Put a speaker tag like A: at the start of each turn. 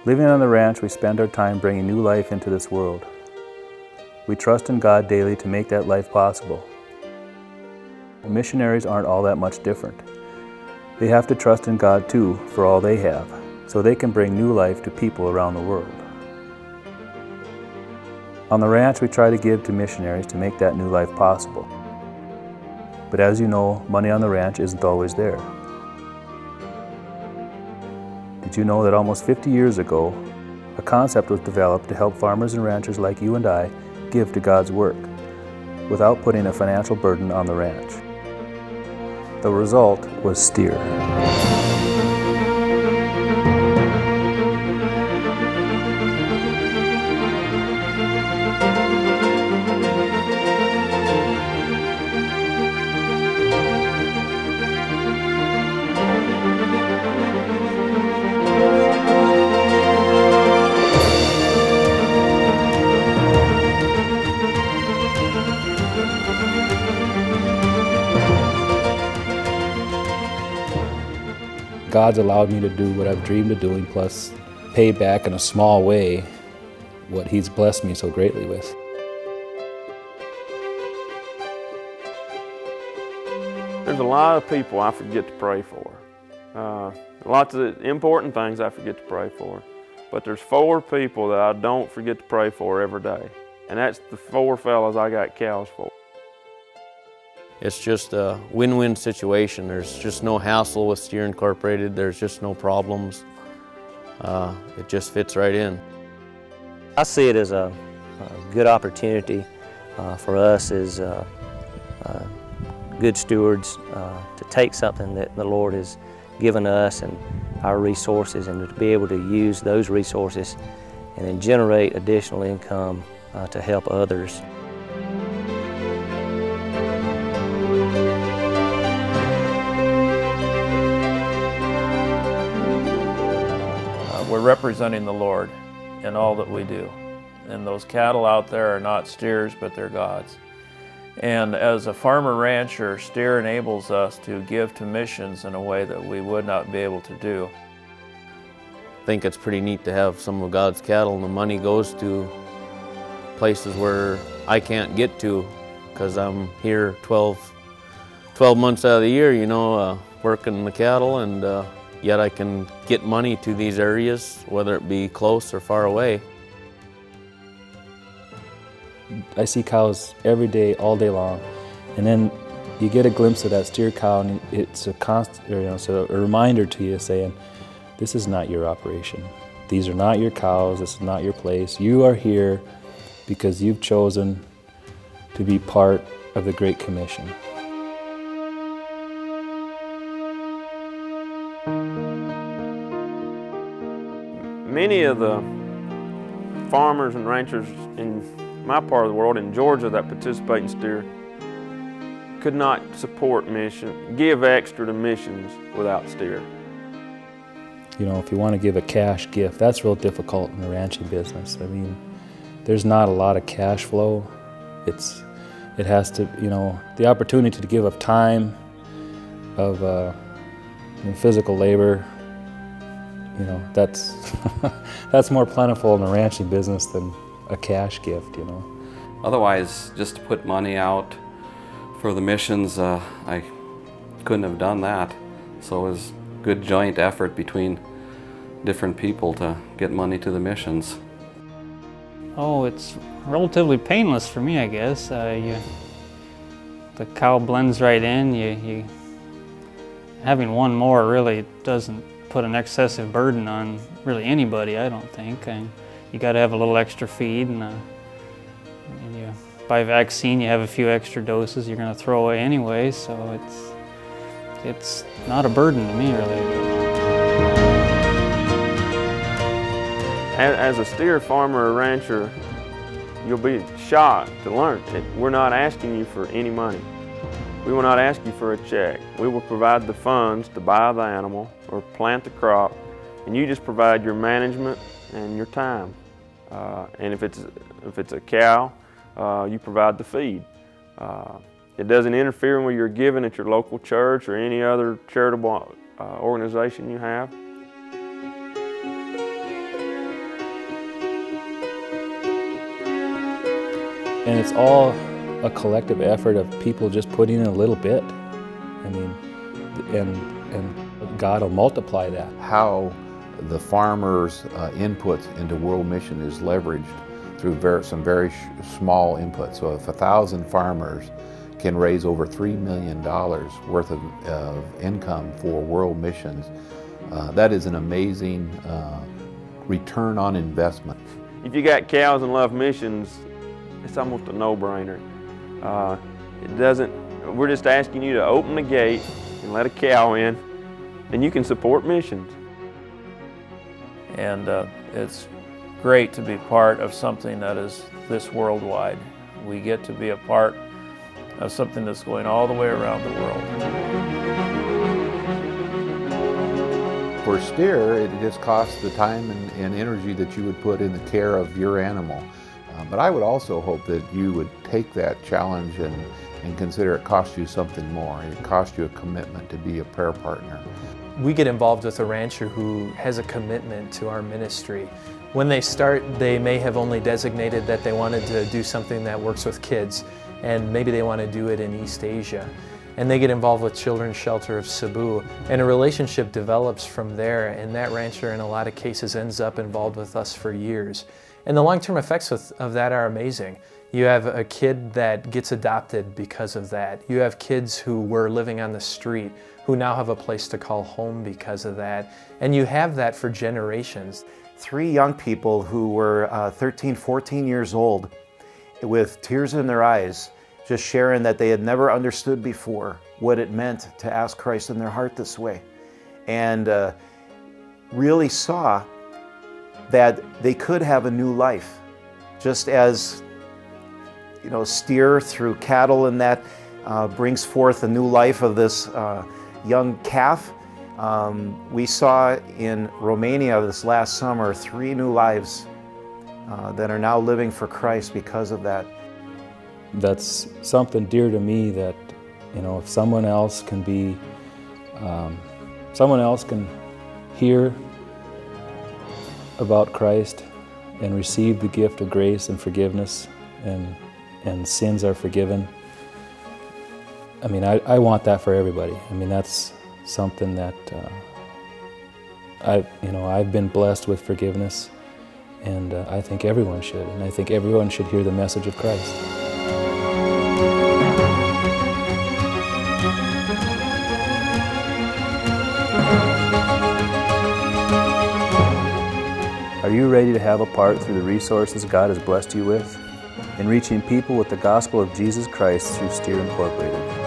A: Living on the ranch, we spend our time bringing new life into this world. We trust in God daily to make that life possible. Missionaries aren't all that much different. They have to trust in God too for all they have, so they can bring new life to people around the world. On the ranch, we try to give to missionaries to make that new life possible. But as you know, money on the ranch isn't always there. Did you know that almost 50 years ago, a concept was developed to help farmers and ranchers like you and I give to God's work, without putting a financial burden on the ranch? The result was steer. God's allowed me to do what I've dreamed of doing, plus pay back in a small way what He's blessed me so greatly with.
B: There's a lot of people I forget to pray for. Lots of important things I forget to pray for. But there's 4 people that I don't forget to pray for every day. And that's the 4 fellows I got cows for.
C: It's just a win-win situation. There's just no hassle with Steer Incorporated. There's just no problems. It just fits right in.
D: I see it as a good opportunity for us as good stewards to take something that the Lord has given us and our resources, and to be able to use those resources and then generate additional income to help others.
E: We're representing the Lord in all that we do. And those cattle out there are not steers, but they're God's. And as a farmer rancher, Steer enables us to give to missions in a way that we would not be able to do.
C: I think it's pretty neat to have some of God's cattle, and the money goes to places where I can't get to because I'm here 12 months out of the year, you know, working the cattle, and yet I can get money to these areas, whether it be close or far away.
A: I see cows every day, all day long, and then you get a glimpse of that steer cow, and it's a constant, it's a reminder to you saying, this is not your operation. These are not your cows, this is not your place. You are here because you've chosen to be part of the Great Commission.
B: Many of the farmers and ranchers in my part of the world, in Georgia, that participate in steer, could not support mission, give extra to missions without steer.
A: You know, if you want to give a cash gift, that's real difficult in the ranching business. I mean, there's not a lot of cash flow. It has to, you know, the opportunity to give of time, of physical labor, you know, that's that's more plentiful in the ranching business than a cash gift, you know.
F: Otherwise, just to put money out for the missions, I couldn't have done that. So it was good joint effort between different people to get money to the missions.
G: Oh, it's relatively painless for me, I guess. The cow blends right in. Having one more really doesn't put an excessive burden on really anybody, I don't think. You got to have a little extra feed, and you buy vaccine, you have a few extra doses you're going to throw away anyway, so it's not a burden to me, really.
B: As a steer farmer or rancher, you'll be shocked to learn that we're not asking you for any money. We will not ask you for a check. We will provide the funds to buy the animal or plant the crop, and you just provide your management and your time. And if it's a cow, you provide the feed. It doesn't interfere with your giving at your local church or any other charitable organization you have.
A: And it's all a collective effort of people just putting in a little bit. I mean, and God will multiply that.
H: How the farmers' inputs into world mission is leveraged through some very small inputs. So if 1,000 farmers can raise over $3 million worth of income for world missions, that is an amazing return on investment.
B: If you got cows and love missions, it's almost a no-brainer. We're just asking you to open the gate and let a cow in, and you can support missions.
E: And it's great to be part of something that is this worldwide. We get to be a part of something that's going all the way around the world.
H: For steer, it just costs the time and energy that you would put in the care of your animal. But I would also hope that you would take that challenge and consider it costs you something more. It costs you a commitment to be a prayer partner.
I: We get involved with a rancher who has a commitment to our ministry. When they start, they may have only designated that they wanted to do something that works with kids, and maybe they want to do it in East Asia. And they get involved with Children's Shelter of Cebu, and a relationship develops from there, and that rancher in a lot of cases ends up involved with us for years. And the long-term effects of that are amazing. You have a kid that gets adopted because of that. You have kids who were living on the street who now have a place to call home because of that. And you have that for generations.
J: 3 young people who were 13, 14 years old with tears in their eyes, just sharing that they had never understood before what it meant to ask Christ in their heart this way. And really saw that they could have a new life. Just as, you know, steer through cattle and that brings forth a new life of this young calf. We saw in Romania this last summer 3 new lives that are now living for Christ because of that.
A: That's something dear to me that, you know, if someone else can be, someone else can hear about Christ and receive the gift of grace and forgiveness, and sins are forgiven. I mean, I want that for everybody. I mean, that's something that I've been blessed with forgiveness, and I think everyone should. And I think everyone should hear the message of Christ. Are you ready to have a part through the resources God has blessed you with in reaching people with the gospel of Jesus Christ through Steer Incorporated?